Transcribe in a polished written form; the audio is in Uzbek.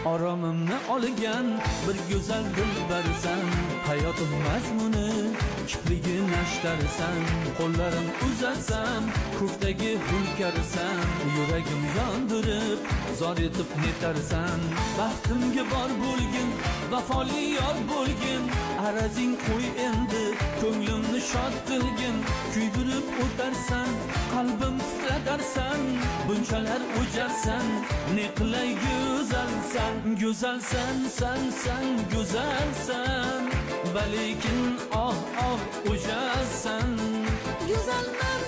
Oromimni olgan bir go'zal dilbarsan, hayotim mazmuni kiprigi nashtarsan. Qo'llarim uzatsam ko'kdagi hulkarsan, yuragim yondirib zor etib netarsan. Baxtimga bor bo'lgin, vafoli yor bo'lgin, arazing qo'y endi ko'nglimni shod qilgin. Kuydirib o'tarsan, qalbim titratarsan, bunchalar o'jarsan, ne qilay go'zalsan. Go'zalsan, san go'zalsan, balekin oh o'jarsan. Go'zalman